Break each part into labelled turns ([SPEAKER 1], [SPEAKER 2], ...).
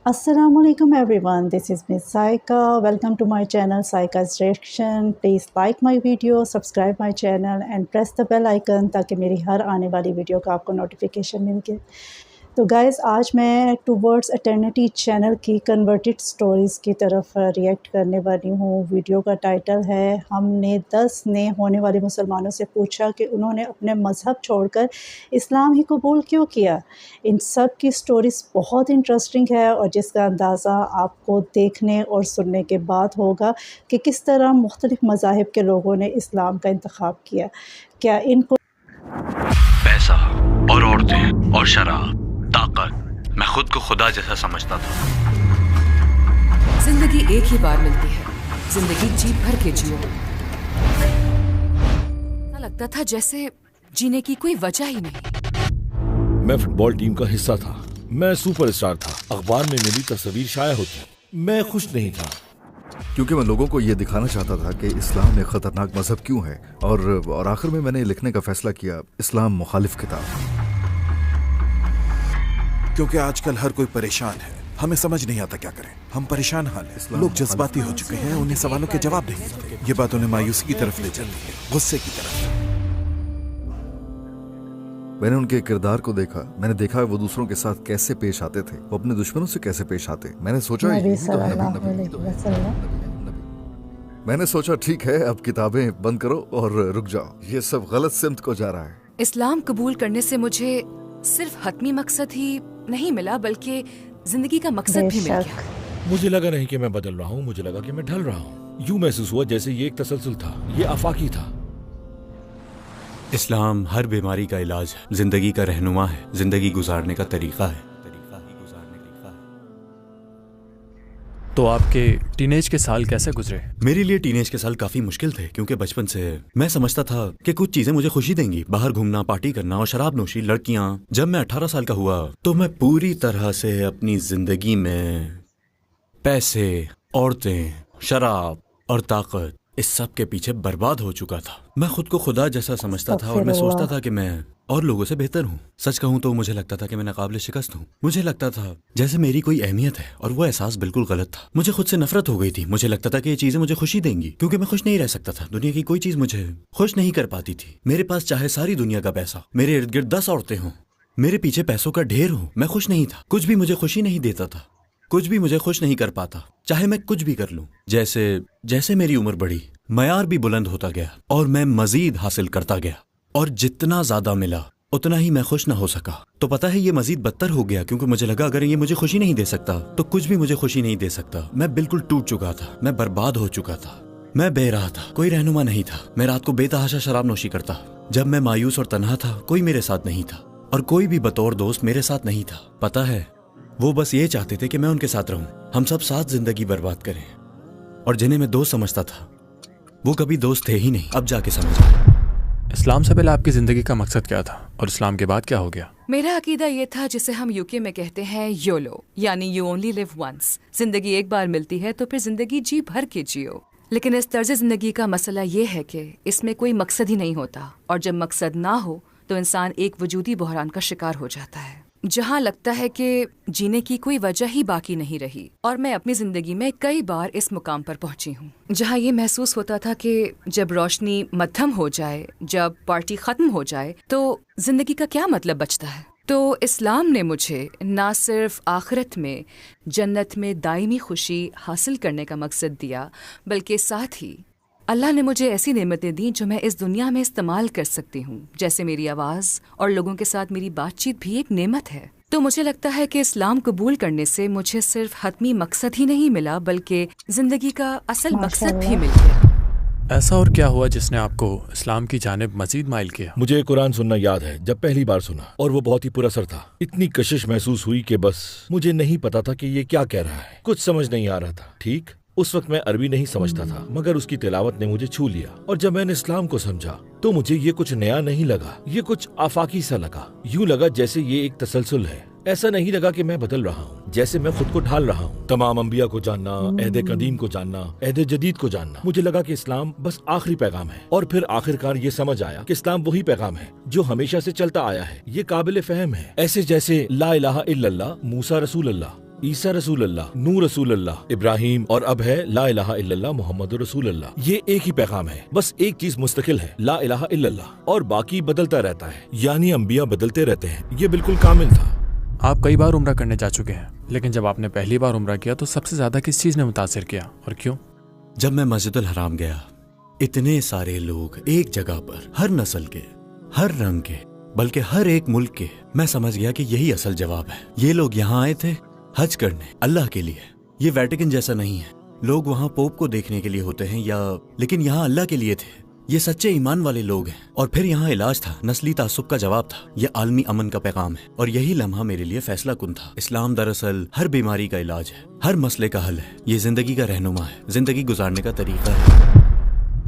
[SPEAKER 1] Assalamu alaikum everyone, this is Miss Saika. Welcome to my channel Saika's Reaction. Please like my video, subscribe my channel and press the bell icon تاکہ میری ہر آنے والی video کا آپ کو notification مل گئے. تو گائز آج میں ٹوورڈز اٹرنیٹی چینل کی کنورٹڈ سٹوریز کی طرف ریئیکٹ کرنے والی ہوں. ویڈیو کا ٹائٹل ہے ہم نے 10 نئے ہونے والے مسلمانوں سے پوچھا کہ انہوں نے اپنے مذہب چھوڑ کر اسلام ہی قبول کیوں کیا. ان سب کی سٹوریز بہت انٹرسٹنگ ہے اور جس کا اندازہ آپ کو دیکھنے اور سننے کے بعد ہوگا کہ کس طرح مختلف مذاہب کے لوگوں نے اسلام کا انتخاب کیا. کیا ان کو
[SPEAKER 2] پیسہ اور عورتیں اور شراب طاقت میں خود کو خدا جیسا سمجھتا تھا.
[SPEAKER 3] زندگی ایک ہی بار ملتی ہے, زندگی جی بھر کے جیو. لگتا تھا جیسے جینے کی کوئی وجہ ہی نہیں.
[SPEAKER 4] میں فٹ بال ٹیم کا حصہ تھا, میں سپر اسٹار تھا, اخبار میں میری تصویر شائع ہوتی. میں خوش نہیں تھا
[SPEAKER 5] کیونکہ میں لوگوں کو یہ دکھانا چاہتا تھا کہ اسلام ایک خطرناک مذہب کیوں ہے, اور آخر میں نے لکھنے کا فیصلہ کیا اسلام مخالف کتاب.
[SPEAKER 6] کیونکہ آج کل ہر کوئی پریشان ہے, ہمیں سمجھ نہیں آتا کیا کریں. ہم پریشان حال ہیں, لوگ جذباتی ہو چکے ہیں, انہیں سوالوں کے جواب نہیں ملتے. یہ بات انہیں مایوسی کی طرف لے جاتی ہے, غصے کی طرف.
[SPEAKER 5] میں نے ان کے کردار کو دیکھا, میں نے دیکھا وہ دوسروں کے ساتھ کیسے پیش آتے تھے, وہ اپنے دشمنوں سے کیسے پیش آتے. میں نے سوچا
[SPEAKER 1] نبی صلی اللہ علیہ وسلم
[SPEAKER 5] میں نے سوچا ٹھیک ہے اب کتابیں بند کرو اور رک جاؤ, یہ سب غلط سمت کو جا رہا ہے.
[SPEAKER 3] اسلام قبول کرنے سے مجھے صرف حتمی مقصد ہی نہیں ملا بلکہ زندگی کا مقصد بھی مل گیا.
[SPEAKER 4] مجھے لگا نہیں کہ میں بدل رہا ہوں, مجھے لگا کہ میں ڈھل رہا ہوں. یوں محسوس ہوا جیسے یہ ایک تسلسل تھا, یہ آفاقی تھا.
[SPEAKER 2] اسلام ہر بیماری کا علاج ہے, زندگی کا رہنما ہے, زندگی گزارنے کا طریقہ ہے.
[SPEAKER 7] تو آپ کے ٹینیج کے سال کیسے گزرے؟
[SPEAKER 2] میرے لیے ٹینیج کے سال کافی مشکل تھے کیونکہ بچپن سے میں سمجھتا تھا کہ کچھ چیزیں مجھے خوشی دیں گی, باہر گھومنا, پارٹی کرنا اور شراب نوشی, لڑکیاں. جب میں 18 سال کا ہوا تو میں پوری طرح سے اپنی زندگی میں پیسے, عورتیں, شراب اور طاقت اس سب کے پیچھے برباد ہو چکا تھا. میں خود کو خدا جیسا سمجھتا تھا اور میں سوچتا تھا کہ میں اور لوگوں سے بہتر ہوں. سچ کہوں تو مجھے لگتا تھا کہ میں ناقابل شکست ہوں. مجھے لگتا تھا جیسے میری کوئی اہمیت ہے, اور وہ احساس بالکل غلط تھا. مجھے خود سے نفرت ہو گئی تھی. مجھے لگتا تھا کہ یہ چیزیں مجھے خوشی دیں گی کیونکہ میں خوش نہیں رہ سکتا تھا. دنیا کی کوئی چیز مجھے خوش نہیں کر پاتی تھی. میرے پاس چاہے ساری دنیا کا پیسہ, میرے ارد گرد 10 عورتیں ہوں, میرے پیچھے پیسوں کا ڈھیر ہوں, میں خوش نہیں تھا. کچھ بھی مجھے خوشی نہیں دیتا تھا, کچھ بھی مجھے خوش نہیں کر پاتا, چاہے میں کچھ بھی کر لوں. جیسے میری عمر بڑھی, معیار بھی بلند ہوتا گیا اور میں مزید حاصل کرتا گیا, اور جتنا زیادہ ملا اتنا ہی میں خوش نہ ہو سکا. تو پتہ ہے یہ مزید بدتر ہو گیا کیونکہ مجھے لگا اگر یہ مجھے خوشی نہیں دے سکتا تو کچھ بھی مجھے خوشی نہیں دے سکتا. میں بالکل ٹوٹ چکا تھا, میں برباد ہو چکا تھا, میں بے راہ تھا, کوئی رہنما نہیں تھا. میں رات کو بے تحاشا شراب نوشی کرتا. جب میں مایوس اور تنہا تھا کوئی میرے ساتھ نہیں تھا, اور کوئی بھی بطور دوست میرے ساتھ نہیں تھا. پتہ ہے وہ بس یہ چاہتے تھے کہ میں ان کے ساتھ رہوں, ہم سب ساتھ زندگی برباد کریں. اور جنہیں میں دوست سمجھتا تھا وہ کبھی دوست تھے ہی نہیں. اب جا کے سمجھا.
[SPEAKER 7] اسلام سے پہلے آپ کی زندگی کا مقصد کیا تھا اور اسلام کے بعد کیا ہو گیا؟
[SPEAKER 3] میرا عقیدہ یہ تھا جسے ہم UK میں کہتے ہیں یولو, یعنی یو اونلی لیو ونس. زندگی ایک بار ملتی ہے تو پھر زندگی جی بھر کے جیو. لیکن اس طرز زندگی کا مسئلہ یہ ہے کہ اس میں کوئی مقصد ہی نہیں ہوتا, اور جب مقصد نہ ہو تو انسان ایک وجودی بحران کا شکار ہو جاتا ہے جہاں لگتا ہے کہ جینے کی کوئی وجہ ہی باقی نہیں رہی. اور میں اپنی زندگی میں کئی بار اس مقام پر پہنچی ہوں جہاں یہ محسوس ہوتا تھا کہ جب روشنی مدھم ہو جائے, جب پارٹی ختم ہو جائے تو زندگی کا کیا مطلب بچتا ہے. تو اسلام نے مجھے نہ صرف آخرت میں جنت میں دائمی خوشی حاصل کرنے کا مقصد دیا, بلکہ ساتھ ہی اللہ نے مجھے ایسی نعمتیں دیں جو میں اس دنیا میں استعمال کر سکتی ہوں, جیسے میری آواز اور لوگوں کے ساتھ میری بات چیت بھی ایک نعمت ہے. تو مجھے لگتا ہے کہ اسلام قبول کرنے سے مجھے صرف حتمی مقصد ہی نہیں ملا بلکہ زندگی کا اصل مقصد بھی مل گیا.
[SPEAKER 7] ایسا اور کیا ہوا جس نے آپ کو اسلام کی جانب مزید مائل کیا؟
[SPEAKER 4] مجھے قرآن سننا یاد ہے جب پہلی بار سنا, اور وہ بہت ہی پر اثر تھا. اتنی کشش محسوس ہوئی کہ بس مجھے نہیں پتا تھا کہ یہ کیا کہہ رہا ہے, کچھ سمجھ نہیں آ رہا تھا. ٹھیک اس وقت میں عربی نہیں سمجھتا تھا, مگر اس کی تلاوت نے مجھے چھو لیا. اور جب میں نے اسلام کو سمجھا تو مجھے یہ کچھ نیا نہیں لگا, یہ کچھ آفاقی سا لگا. یوں لگا جیسے یہ ایک تسلسل ہے. ایسا نہیں لگا کہ میں بدل رہا ہوں, جیسے میں خود کو ڈھال رہا ہوں. تمام انبیاء کو جاننا, عہد قدیم کو جاننا, عہد جدید کو جاننا. مجھے لگا کہ اسلام بس آخری پیغام ہے, اور پھر آخرکار یہ سمجھ آیا کہ اسلام وہی پیغام ہے جو ہمیشہ سے چلتا آیا ہے. یہ قابل فہم ہے, ایسے جیسے لا الہ الا اللہ, موسیٰ رسول اللہ, ईसा रसूल अल्लाह, नूह रसूल अल्लाह, इब्राहिम और अब है ला इलाहा इल्लल्लाह मोहम्मद रसूल अल्लाह। ये एक ही पैगाम है, बस एक चीज मुस्तकिल है, ला इलाहा इल्लल्लाह, और बाकी बदलता रहता है, यानी अंबिया बदलते रहते हैं। ये बिल्कुल कामिल था।
[SPEAKER 7] आप कई बार उम्रा करने जा चुके हैं, लेकिन जब आपने पहली बार उम्रा किया तो सबसे ज्यादा किस चीज ने मुतासिर किया और क्यों?
[SPEAKER 2] जब मैं मस्जिदुल हराम गया, इतने सारे लोग एक जगह पर, हर नस्ल के, हर रंग के, बल्कि हर एक मुल्क के, मैं समझ गया कि यही असल जवाब है। ये लोग यहाँ आए थे हज करने, अल्लाह के लिए। ये वेटिकन जैसा नहीं है, लोग वहाँ पोप को देखने के लिए होते हैं लेकिन यहाँ अल्लाह के लिए थे। ये सच्चे ईमान वाले लोग हैं। और फिर यहाँ इलाज था, नस्ली तासुब का जवाब था। ये आलमी अमन का पैगाम है, और यही लम्हा मेरे लिए फैसला कुन था। इस्लाम दरअसल हर बीमारी का इलाज है, हर मसले का हल है। ये जिंदगी का रहनुमा है, जिंदगी गुजारने का तरीका है।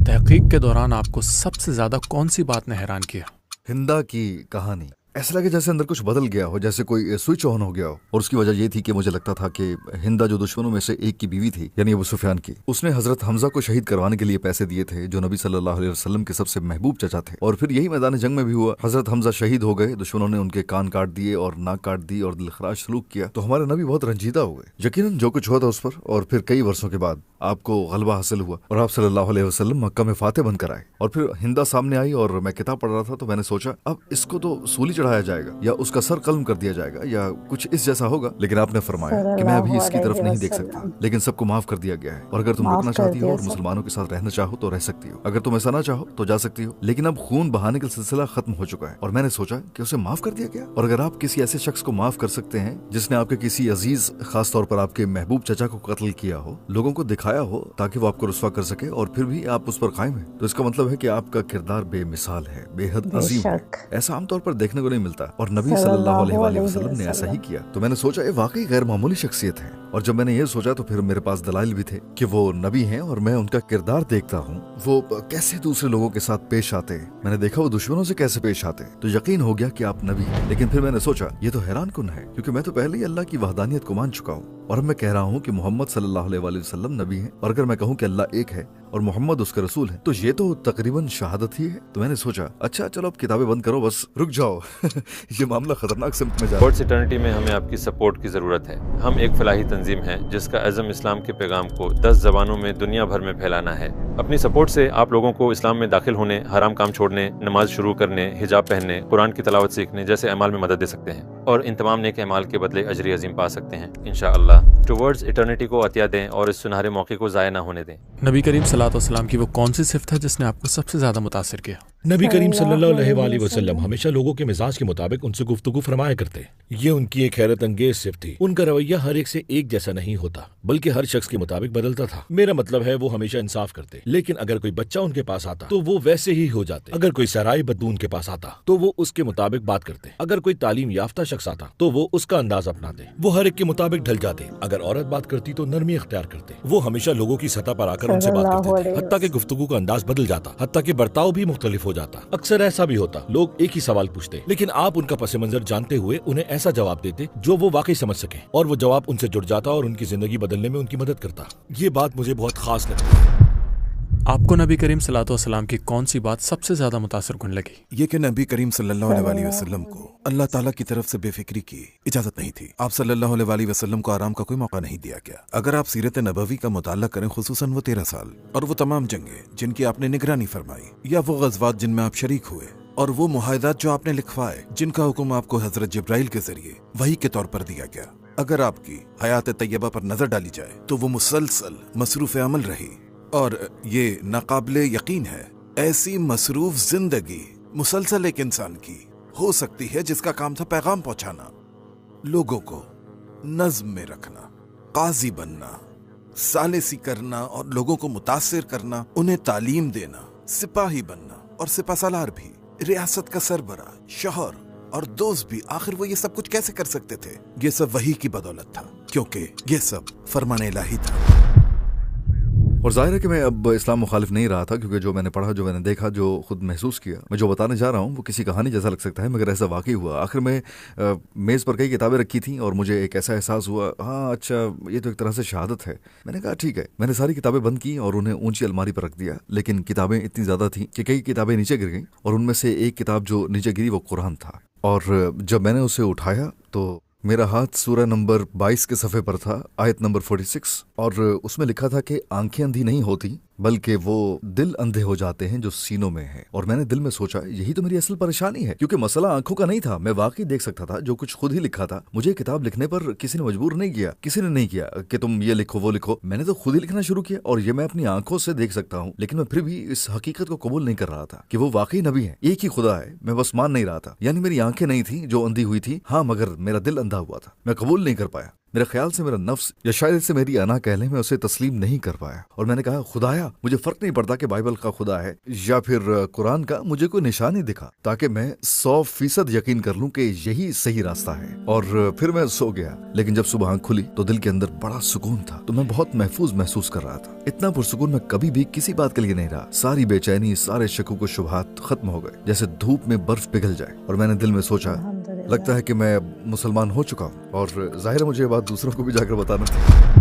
[SPEAKER 7] तहकीक के दौरान आपको सबसे ज्यादा कौन सी बात ने हैरान किया?
[SPEAKER 5] हिंदा की कहानी। ऐसा लगे जैसे अंदर कुछ बदल गया हो, जैसे कोई स्विच ऑन हो गया हो। और उसकी वजह ये थी कि मुझे लगता था कि हिंदा जो दुश्मनों में से एक की बीवी थी, यानी अबू सुफियान की, उसने हजरत हमजा को शहीद करवाने के लिए पैसे दिए थे, जो नबी सल्लल्लाहु अलैहि वसल्लम के सबसे महबूब चचा थे। और फिर यही मैदान जंग में भी हुआ। हजरत हमजा शहीद हो गए, दुश्मनों ने उनके कान काट दिए और नाक काट दी और दिलखराज सलूक किया। तो हमारे नबी बहुत रंजीदा हो गए, यकीनन जो कुछ हुआ था उस पर। और फिर कई वर्षों के बाद आपको गलबा हासिल हुआ और आप सल्लल्लाहु अलैहि वसल्लम मक्का में फातेह बनकर आए। और फिर हिंदा सामने आई और मैं किताब पढ़ रहा था, तो मैंने सोचा अब इसको तो सूली चढ़ाया जाएगा या उसका सर कलम कर दिया जाएगा या कुछ इस जैसा होगा। लेकिन आपने फरमाया कि मैं अभी इसकी तरफ नहीं देख सकता, लेकिन सबको माफ कर दिया गया है। और अगर तुम रुकना चाहती हो और मुसलमानों के साथ रहना चाहो तो रह सकती हो, अगर तुम ऐसा ना चाहो तो जा सकती हो। लेकिन अब खून बहाने का सिलसिला खत्म हो चुका है। और मैंने सोचा कि उसे माफ कर दिया गया। और अगर आप किसी ऐसे शख्स को माफ कर सकते हैं जिसने आपके किसी अजीज, खास तौर पर आपके महबूब चचा को कत्ल किया हो, लोगों को दिखाया हो ताकि वो आपको रुस्वा कर सके, और फिर भी आप उस पर कायम है, तो इसका मतलब है कि आपका किरदार बेमिसाल है, बेहद अजीम है। ऐसा आमतौर पर देखने को नहीं मिलता। और नबी सल्लल्लाहु अलैहि वसल्लम ने ऐसा ही किया। तो मैंने सोचा ये वाकई गैर मामूली शख्सियत है। और जब मैंने ये सोचा तो फिर मेरे पास दलाइल भी थे कि वो नबी हैं और मैं उनका किरदार देखता हूँ, वो कैसे दूसरे लोगों के साथ पेश आते। मैंने देखा वो दुश्मनों से कैसे पेश आते, तो यकीन हो गया कि आप नबी हैं। लेकिन फिर मैंने सोचा ये तो हैरान कुन है, क्योंकि मैं तो पहले ही अल्लाह की वहदानियत को मान चुका हूँ। और अब मैं कह रहा हूँ कि मोहम्मद सल्लल्लाहु अलैहि वसल्लम नबी हैं। और अगर मैं कहूँ कि अल्लाह एक है और मोहम्मद उसका रसूल है, तो ये तो तकरीबन शहादत ही है। तो मैंने सोचा अच्छा चलो अब किताबें बंद करो, बस रुक जाओ ये मामला खतरनाक सिमत में जा रहा है।
[SPEAKER 8] कोर्ट्स इटर्निटी में हमें आपकी सपोर्ट की ज़रूरत है। हम एक फलाही तंजीम है जिसका अज़म इस्लाम के पैगाम को 10 ज़बानों में दुनिया भर में फैलाना है। अपनी सपोर्ट से आप लोगों को इस्लाम में दाखिल होने, हराम काम छोड़ने, नमाज शुरू करने, हिजाब पहनने, कुरान की तलावत सीखने जैसे अमाल में मदद दे सकते हैं, और इन तमाम नेक अमाल के बदले अजर अजीम पा सकते हैं इंशाअल्लाह। टुवर्ड्स इटर्निटी को अतिया दें और इस सुनहरे मौके को ज़ाया ना होने दें।
[SPEAKER 7] नबी करीम सल्लल्लाहु अलैहि वसल्लम की वो कौन सी सिफ़त है जिसने आपको सबसे ज्यादा मुतासिर किया?
[SPEAKER 4] नबी करीम सल्लल्लाहु अलैहि वसल्लम हमेशा लोगों के मिजाज के मुताबिक उनसे गुफ्तगू फरमाया करते। ये उनकी एक हैरत अंगेज सिर्फ थी। उनका रवैया हर एक से एक जैसा नहीं होता, बल्कि हर शख्स के मुताबिक बदलता था। मेरा मतलब है वो हमेशा इंसाफ करते, लेकिन अगर कोई बच्चा उनके पास आता तो वो वैसे ही हो जाते। अगर कोई सराय बद्दू उनके पास आता तो वो उसके मुताबिक बात करते। अगर कोई तालीम याफ्ता शख्स आता तो वो उसका अंदाज अपनाते। वो हर एक के मुताबिक ढल जाते। अगर औरत बात करती तो नरमी इख्तियार करते। वो हमेशा लोगों की सतह पर आकर उनसे बात करते थे, हत्ता कि गुफ्तगू का अंदाज बदल जाता, हत्ता कि बर्ताव भी मुख्तलिफ हो जाता। अक्सर ऐसा भी होता, लोग एक ही सवाल पूछते, लेकिन आप उनका पस मंजर जानते हुए उन्हें ऐसा जवाब देते जो वो वाकई समझ सके, और वो जवाब उनसे जुड़ जाता और उनकी जिंदगी बदलने में उनकी मदद करता। ये बात मुझे बहुत खास लगती है।
[SPEAKER 7] आपको नबी करीम सल्लल्लाहु अलैहि वसल्लम की कौन सी बात सबसे ज्यादा मुतासिर कुन लगी?
[SPEAKER 6] ये कि नबी करीम सल्लल्लाहु अलैहि वसल्लम को अल्लाह ताला की तरफ से बेफिक्री की इजाजत नहीं थी। आप सल्लल्लाहु अलैहि वसल्लम को आराम का कोई मौका नहीं दिया गया। अगर आप सीरत नबवी का मुताला करें, खुसूसन वो 13 साल और वो तमाम जंगें जिनकी आपने निगरानी फरमाई, या वो गज़वात जिनमें आप शरीक हुए, और वो मुआहदात जो आपने लिखवाए, जिनका हुक्म आपको हजरत जिब्राइल के जरिए वही के तौर पर दिया गया, अगर आपकी हयात तैयबा पर नजर डाली जाए तो वो मुसलसल मसरूफ अमल रही। और ये नाकाबिले यकीन है, ऐसी मसरूफ जिंदगी मुसलसल एक इंसान की हो सकती है जिसका काम था पैगाम पहुंचाना, लोगों को नज्म में रखना, काजी बनना, सालिसी करना और लोगों को मुतासिर करना, उन्हें तालीम देना, सिपाही बनना और सिपासालार भी, रियासत का सरबरा, शहर और दोस्त भी। आखिर वो ये सब कुछ कैसे कर सकते थे? ये सब वही की बदौलत था, क्योंकि ये सब फरमान इलाही था।
[SPEAKER 5] और जाहिर है कि मैं अब इस्लाम मुखालिफ नहीं रहा था, क्योंकि जो मैंने पढ़ा, जो मैंने देखा, जो खुद महसूस किया, मैं जो बताने जा रहा हूँ वो किसी कहानी जैसा लग सकता है, मगर ऐसा वाकई हुआ। आखिर में मेज़ पर कई किताबें रखी थी और मुझे एक ऐसा एहसास हुआ, हाँ अच्छा ये तो एक तरह से शहादत है। मैंने कहा ठीक है। मैंने सारी किताबें बंद की और उन्हें ऊंची अलमारी पर रख दिया, लेकिन किताबें इतनी ज़्यादा थी कि कई किताबें नीचे गिर गईं, और उनमें से एक किताब जो नीचे गिरी वो कुरान था। और जब मैंने उसे उठाया तो मेरा हाथ सूरह नंबर 22 के सफ़े पर था, आयत नंबर 46, और उसमें लिखा था कि आंखें अंधी नहीं होती बल्कि वो दिल अंधे हो जाते हैं जो सीनों में है। और मैंने दिल में सोचा यही तो मेरी असल परेशानी है, क्योंकि मसला आंखों का नहीं था, मैं वाकई देख सकता था जो कुछ खुद ही लिखा था। मुझे किताब लिखने पर किसी ने मजबूर नहीं किया, किसी ने नहीं किया कि तुम ये लिखो वो लिखो, मैंने तो खुद ही लिखना शुरू किया और ये मैं अपनी आंखों से देख सकता हूँ। लेकिन मैं फिर भी इस हकीकत को कबूल नहीं कर रहा था कि वो वाकई नबी है, एक ही खुदा है, मैं बस मान नहीं रहा था। यानी मेरी आंखें नहीं थी जो अंधी हुई थी, हाँ, मगर मेरा दिल अंधा हुआ था। मैं कबूल नहीं कर पाया। मेरे ख्याल से मेरा नफ्स या शायद से मेरी अना कह लें, मैं उसे तस्लीम नहीं कर पाया। और मैंने कहा खुदाया मुझे फर्क नहीं पड़ता कि बाइबल का खुदा है या फिर कुरान का, मुझे कोई निशान ही दिखा ताकि मैं 100% यकीन कर लूं कि यही सही रास्ता है। और फिर मैं सो गया। लेकिन जब सुबह आँख खुली तो दिल के अंदर बड़ा सुकून था, तो मैं बहुत महफूज महसूस कर रहा था। इतना पुरसुकून मैं कभी भी किसी बात के लिए नहीं रहा। सारी बेचैनी, सारे शकूक व शुबहात खत्म हो गए, जैसे धूप में बर्फ पिघल जाए। और मैंने दिल में सोचा लगता है कि मैं मुसलमान हो चुका हूँ, और जाहिर है मुझे ये बात दूसरों को भी जाकर बताना थी।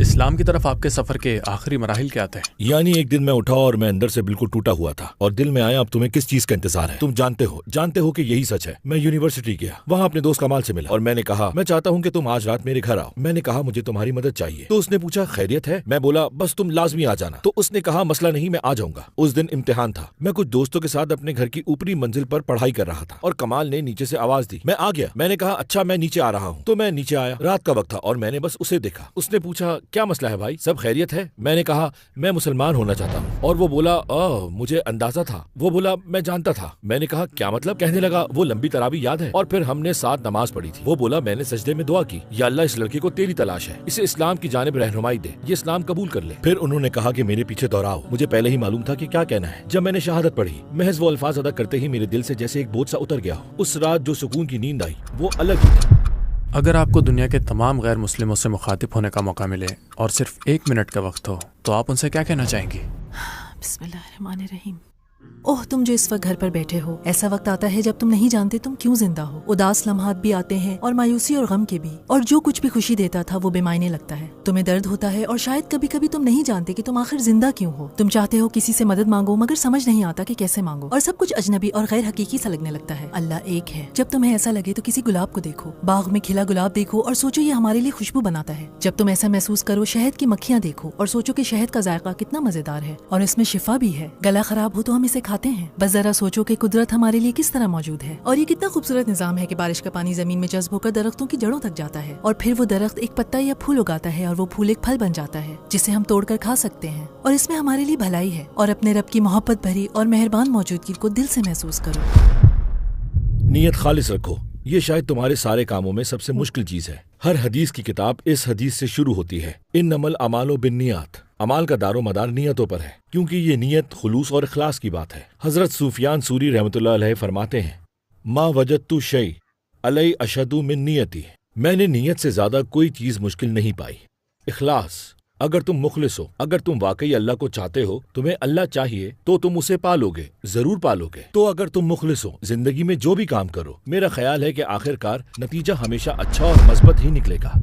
[SPEAKER 7] इस्लाम की तरफ आपके सफर के आखिरी मराहिल क्या थे?
[SPEAKER 4] यानी एक दिन मैं उठा और मैं अंदर से बिल्कुल टूटा हुआ था और दिल में आया अब तुम्हें किस चीज का इंतजार है, तुम जानते हो कि यही सच है। मैं यूनिवर्सिटी गया, वहाँ अपने दोस्त कमाल से मिला और मैंने कहा मैं चाहता हूँ कि तुम आज रात मेरे घर आओ। मैंने कहा मुझे तुम्हारी मदद चाहिए। तो उसने पूछा खैरियत है? मैं बोला बस तुम लाजमी आ जाना। तो उसने कहा मसला नहीं, मैं आ जाऊंगा। उस दिन इम्तिहान था, मैं कुछ दोस्तों के साथ अपने घर की ऊपरी मंजिल पर पढ़ाई कर रहा था और कमाल ने नीचे से आवाज दी। मैं आ गया। मैंने कहा अच्छा मैं नीचे आ रहा हूँ। तो मैं नीचे आया, रात का वक्त था और मैंने बस उसे देखा। उसने पूछा क्या मसला है भाई, सब खैरियत है? मैंने कहा मैं मुसलमान होना चाहता हूँ। और वो बोला मुझे अंदाजा था। वो बोला मैं जानता था। मैंने कहा क्या मतलब? कहने लगा वो लंबी तरावी याद है? और फिर हमने साथ नमाज पढ़ी थी। वो बोला मैंने सजदे में दुआ की, या अल्लाह इस लड़के को तेरी तलाश है, इसे इस्लाम की जानिब रहनुमाई दे, ये इस्लाम कबूल कर ले। फिर उन्होंने कहा कि मेरे पीछे दोहराओ। मुझे पहले ही मालूम था कि क्या कहना है। जब मैंने शहादत पढ़ी, महज वो अल्फाज अदा करते ही मेरे दिल से जैसे एक बोझ सा उतर गया। उस रात जो सुकून की नींद आई वो अलग ही थी।
[SPEAKER 7] अगर आपको दुनिया के तमाम गैर मुस्लिमों से मुखातिब होने का मौका मिले और सिर्फ 1 मिनट का वक्त हो, तो आप उनसे क्या कहना चाहेंगी?
[SPEAKER 9] बिस्मिल्लाहिर्रहमानिर्रहीम। ओह तुम जो इस वक्त घर पर बैठे हो, ऐसा वक्त आता है जब तुम नहीं जानते तुम क्यों जिंदा हो। उदास लम्हात भी आते हैं और मायूसी और गम के भी, और जो कुछ भी खुशी देता था वो बेमायने लगता है। तुम्हें दर्द होता है और शायद कभी कभी तुम नहीं जानते कि तुम आखिर जिंदा क्यों हो। तुम चाहते हो किसी से मदद मांगो मगर समझ नहीं आता कि कैसे मांगो, और सब कुछ अजनबी और गैर हकीकी सा लगने लगता है। अल्लाह एक है। जब तुम्हें ऐसा लगे तो किसी गुलाब को देखो, बाग में खिला गुलाब देखो और सोचो ये हमारे लिए खुशबू बनाता है। जब तुम ऐसा महसूस करो, शहद की मक्खियाँ देखो और सोचो कि शहद का जायका कितना मजेदार है और इसमें शिफा भी है। गला खराब हो तो हम इसे खाते हैं। बस जरा सोचो कि कुदरत हमारे लिए किस तरह मौजूद है, और ये कितना खूबसूरत निजाम है कि बारिश का पानी जमीन में जज्ब होकर दरख्तों की जड़ों तक जाता है, और फिर वो दरख्त एक पत्ता या फूल उगाता है और वो फूल एक फल बन जाता है जिसे हम तोड़कर खा सकते हैं। और इसमें हमारे लिए भलाई है। और अपने रब की मोहब्बत भरी और मेहरबान मौजूदगी को दिल से महसूस करो।
[SPEAKER 4] नीयत खालिस रखो, ये शायद तुम्हारे सारे कामों में सबसे मुश्किल चीज है। हर हदीस की किताब इस हदीस से शुरू होती है, इन्नमल अमालो बिन्नियात। अमाल का दारो मदार नियतों पर है, क्योंकि ये नियत खुलूस और इखलास की बात है। हजरत सूफियान सूरी रहमतुल्लाह अलैह फरमाते हैं, मा वजदतु शै अलई अशदु मिन नियती। मैंने नियत से ज्यादा कोई चीज मुश्किल नहीं पाई। इखलास, अगर तुम मुखलिस हो, अगर तुम वाकई अल्लाह को चाहते हो, तुम्हें अल्लाह चाहिए तो तुम उसे पालोगे, जरूर पालोगे। तो अगर तुम मुखलिस हो, जिंदगी में जो भी काम करो, मेरा ख्याल है कि आखिरकार नतीजा हमेशा अच्छा और मजबूत ही निकलेगा।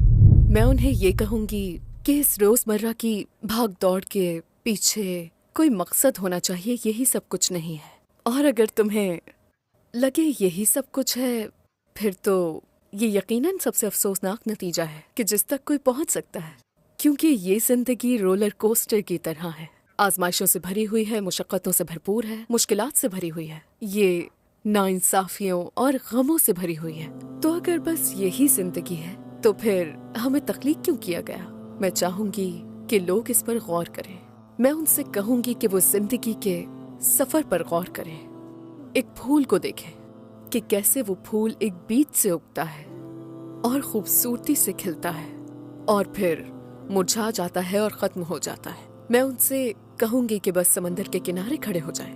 [SPEAKER 10] मैं उन्हें ये कहूंगी कि इस रोजमर्रा की भाग दौड़ के पीछे कोई मकसद होना चाहिए, यही सब कुछ नहीं है। और अगर तुम्हें लगे यही सब कुछ है, फिर तो ये यकीनन सबसे अफसोसनाक नतीजा है कि जिस तक कोई पहुंच सकता है, क्योंकि ये जिंदगी रोलर कोस्टर की तरह है। आजमाइशों से भरी हुई है, मुशक्कतों से भरपूर है, मुश्किलात से भरी हुई है, ये नाइंसाफियों और गमों से भरी हुई है। तो अगर बस यही जिंदगी है तो फिर हमें तख्लीक क्यों किया गया? मैं चाहूंगी कि लोग इस पर गौर करें। मैं उनसे कहूंगी कि वो जिंदगी के सफर पर गौर करें। एक फूल को देखें कि कैसे वो फूल एक बीज से उगता है और खूबसूरती से खिलता है और फिर मुरझा जाता है और खत्म हो जाता है। मैं उनसे कहूंगी कि बस समंदर के किनारे खड़े हो जाएं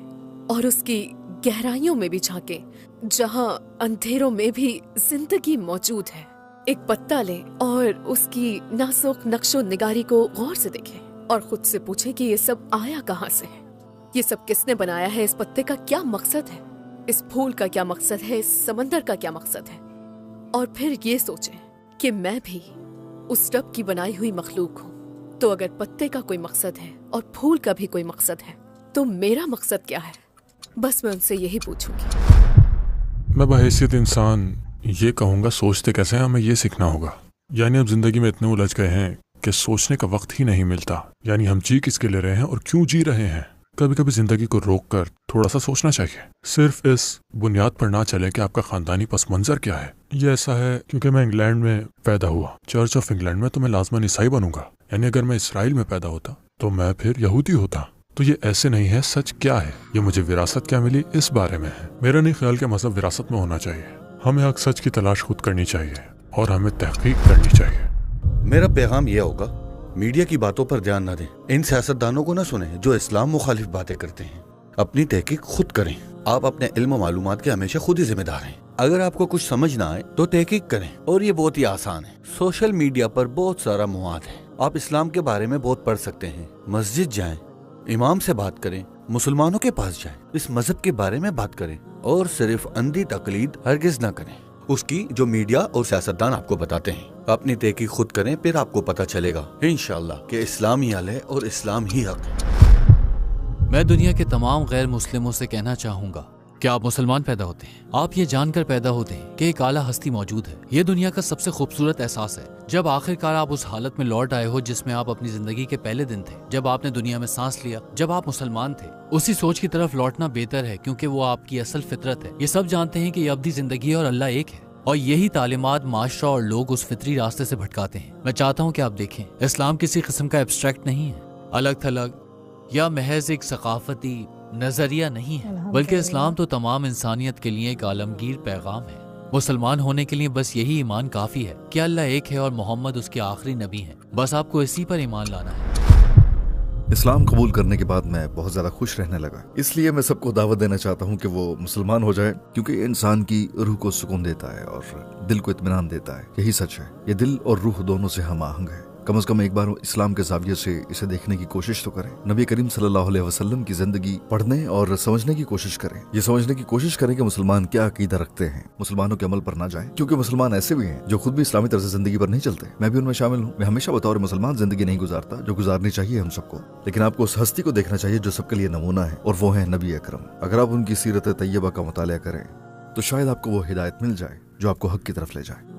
[SPEAKER 10] और उसकी गहराइयों में भी झांकें, जहां अंधेरों में भी जिंदगी मौजूद है। एक पत्ता लें और उसकी नाजुक नक्शो निगारी को गौर से देखें और खुद से पूछें कि ये सब आया कहाँ से है, ये सब किसने बनाया है, इस पत्ते का क्या मकसद है, इस फूल का क्या मकसद है, इस समंदर का क्या मकसद है। और फिर ये सोचें कि मैं भी उस रब की बनाई हुई मखलूक हूँ। तो अगर पत्ते का कोई मकसद है और फूल का भी कोई मकसद है, तो मेरा मकसद क्या है? बस मैं उनसे यही पूछूंगी।
[SPEAKER 11] मैं बहैसियत इंसान
[SPEAKER 7] ये कहूँगा सोचते कैसे हैं हमें ये सीखना होगा। यानी अब जिंदगी में इतने उलझ गए हैं कि सोचने का वक्त ही नहीं मिलता। यानी हम जी किसके लिए रहे हैं और क्यों जी रहे हैं। कभी कभी जिंदगी को रोक कर थोड़ा सा सोचना चाहिए। सिर्फ इस बुनियाद पर ना चले कि आपका खानदानी पस मंजर क्या है। ये ऐसा है क्योंकि मैं इंग्लैंड में पैदा हुआ, चर्च ऑफ इंग्लैंड में, तो मैं लाजमन ईसाई बनूंगा। यानी अगर मैं इसराइल में पैदा होता तो मैं फिर यहूदी होता। तो ये ऐसे नहीं है। सच क्या है, ये मुझे विरासत क्या मिली, इस बारे में है। मेरा नहीं ख्याल कि मजहब विरासत में होना चाहिए। हमें हक सच की तलाश खुद करनी चाहिए और हमें तहकीक करनी चाहिए।
[SPEAKER 11] मेरा पैगाम यह होगा, मीडिया की बातों पर ध्यान न दें। इन सियासतदानों को न सुने जो इस्लाम मुखालिफ बातें करते हैं। अपनी तहकीक खुद करें। आप अपने इल्म और मालूमात के हमेशा खुद ही जिम्मेदार हैं। अगर आपको कुछ समझ ना आए तो तहकीक करें, और ये बहुत ही आसान है। सोशल मीडिया पर बहुत सारा मवाद है। आप इस्लाम के बारे में बहुत पढ़ सकते हैं। मस्जिद जाएं, इमाम से बात करें, मुसलमानों के पास जाएं, इस मजहब के बारे में बात करें, और सिर्फ अंधी तकलीद हरगिज न करें उसकी जो मीडिया और सियासतदान आपको बताते हैं। अपनी तहकीक खुद करें, फिर आपको पता चलेगा इंशाअल्लाह कि इस्लाम ही हल है और इस्लाम ही हक है।
[SPEAKER 12] मैं दुनिया के तमाम गैर मुस्लिमों से कहना चाहूँगा कि आप मुसलमान पैदा होते हैं, आप ये जानकर पैदा होते हैं कि एक आला हस्ती मौजूद है। ये दुनिया का सबसे खूबसूरत एहसास है जब आखिरकार आप उस हालत में लौट आए हो जिसमें आप अपनी जिंदगी के पहले दिन थे, जब आपने दुनिया में सांस लिया, जब आप मुसलमान थे। उसी सोच की तरफ लौटना बेहतर है क्योंकि वो आपकी असल फितरत है। ये सब जानते हैं कि ये अब्दी जिंदगी है और अल्लाह एक है, और यही तालीमात माशरा और लोग उस फितरी रास्ते से भटकाते हैं। मैं चाहता हूँ कि आप देखें, इस्लाम किसी किस्म का एब्स्ट्रैक्ट नहीं है, अलग थलग या महज एक सकाफती नजरिया नहीं है, बल्कि इस्लाम तो तमाम इंसानियत के लिए एक आलमगीर पैगाम है। मुसलमान होने के लिए बस यही ईमान काफी है कि अल्लाह एक है और मोहम्मद उसके आखिरी नबी हैं। बस आपको इसी पर ईमान लाना है।
[SPEAKER 5] इस्लाम कबूल करने के बाद मैं बहुत ज्यादा खुश रहने लगा। इसलिए मैं सबको दावत देना चाहता हूँ कि वो मुसलमान हो जाए, क्योंकि ये इंसान की रूह को सुकून देता है और दिल को इत्मीनान देता है। यही सच है। ये दिल और रूह दोनों से हम आहंग है। कम से कम एक बार इस्लाम के ज़ाविये से इसे देखने की कोशिश तो करें। नबी करीम सल्लल्लाहु अलैहि वसल्लम की जिंदगी पढ़ने और समझने की कोशिश करें। ये समझने की कोशिश करें कि मुसलमान क्या अकीदा रखते हैं। मुसलमानों के अमल पर ना जाएं, क्योंकि मुसलमान ऐसे भी हैं जो खुद भी इस्लामी तरह से जिंदगी पर नहीं चलते। मैं भी उनमें शामिल हूँ। मैं हमेशा बतौर मुसलमान जिंदगी नहीं गुजारता जो गुजारनी चाहिए हम सबको, लेकिन आपको उस हस्ती को देखना चाहिए जो सबके लिए नमूना है, और वो है नबी अकरम। अगर आप उनकी सीरत तैयबा का मुतालिया करें तो शायद आपको वो हिदायत मिल जाए जो आपको हक की तरफ ले जाए।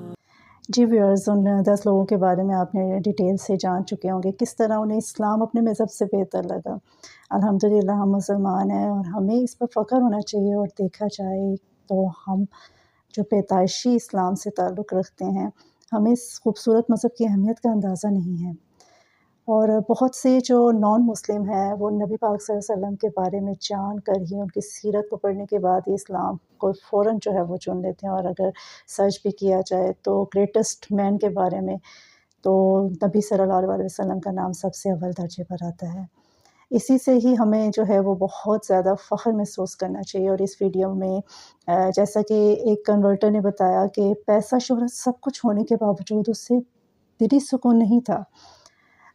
[SPEAKER 1] जी व्यूअर्स, उन 10 लोगों के बारे में आपने डिटेल से जान चुके होंगे किस तरह उन्हें इस्लाम अपने मज़हब से बेहतर लगा। अल्हम्दुलिल्लाह हम मुसलमान हैं और हमें इस पर फ़ख्र होना चाहिए। और देखा जाए तो हम जो पैदाइशी इस्लाम से ताल्लुक़ रखते हैं, हमें इस खूबसूरत मज़हब की अहमियत का अंदाज़ा नहीं है। और बहुत से जो नॉन मुस्लिम हैं वो नबी पाक सल्लल्लाहु अलैहि वसल्लम के बारे में जान कर ही, उनकी सीरत को पढ़ने के बाद ही इस्लाम को फ़ौरन जो है वो चुन लेते हैं। और अगर सर्च भी किया जाए तो ग्रेटेस्ट मैन के बारे में तो नबी सल्लल्लाहु अलैहि वसल्लम का नाम सबसे अव्वल दर्जे पर आता है। इसी से ही हमें जो है वो बहुत ज़्यादा फ़ख्र महसूस करना चाहिए। और इस वीडियो में जैसा कि एक कन्वर्टर ने बताया कि पैसा शोहरत सब कुछ होने के बावजूद उससे दिली सुकून नहीं था।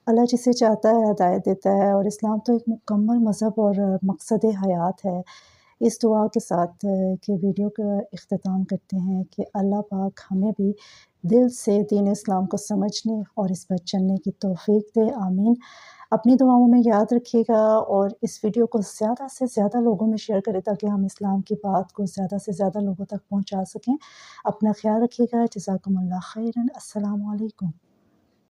[SPEAKER 1] अल्लाह जिसे चाहता है हिदायत देता है, और इस्लाम तो एक मुकम्मल मज़हब और मकसद हयात है। इस दुआ के साथ कि वीडियो का इख्तिताम करते हैं कि अल्लाह पाक हमें भी दिल से दीन इस्लाम को समझने और इस पर चलने की तौफ़ीक दे। आमीन। अपनी दुआओं में याद रखिएगा और इस वीडियो को ज़्यादा से ज़्यादा लोगों में शेयर करें ताकि हम इस्लाम की बात को ज़्यादा से ज़्यादा लोगों तक पहुँचा सकें। अपना ख्याल रखिएगा। जज़ाकुमुल्लाह खैरन। अस्सलामु अलैकुम।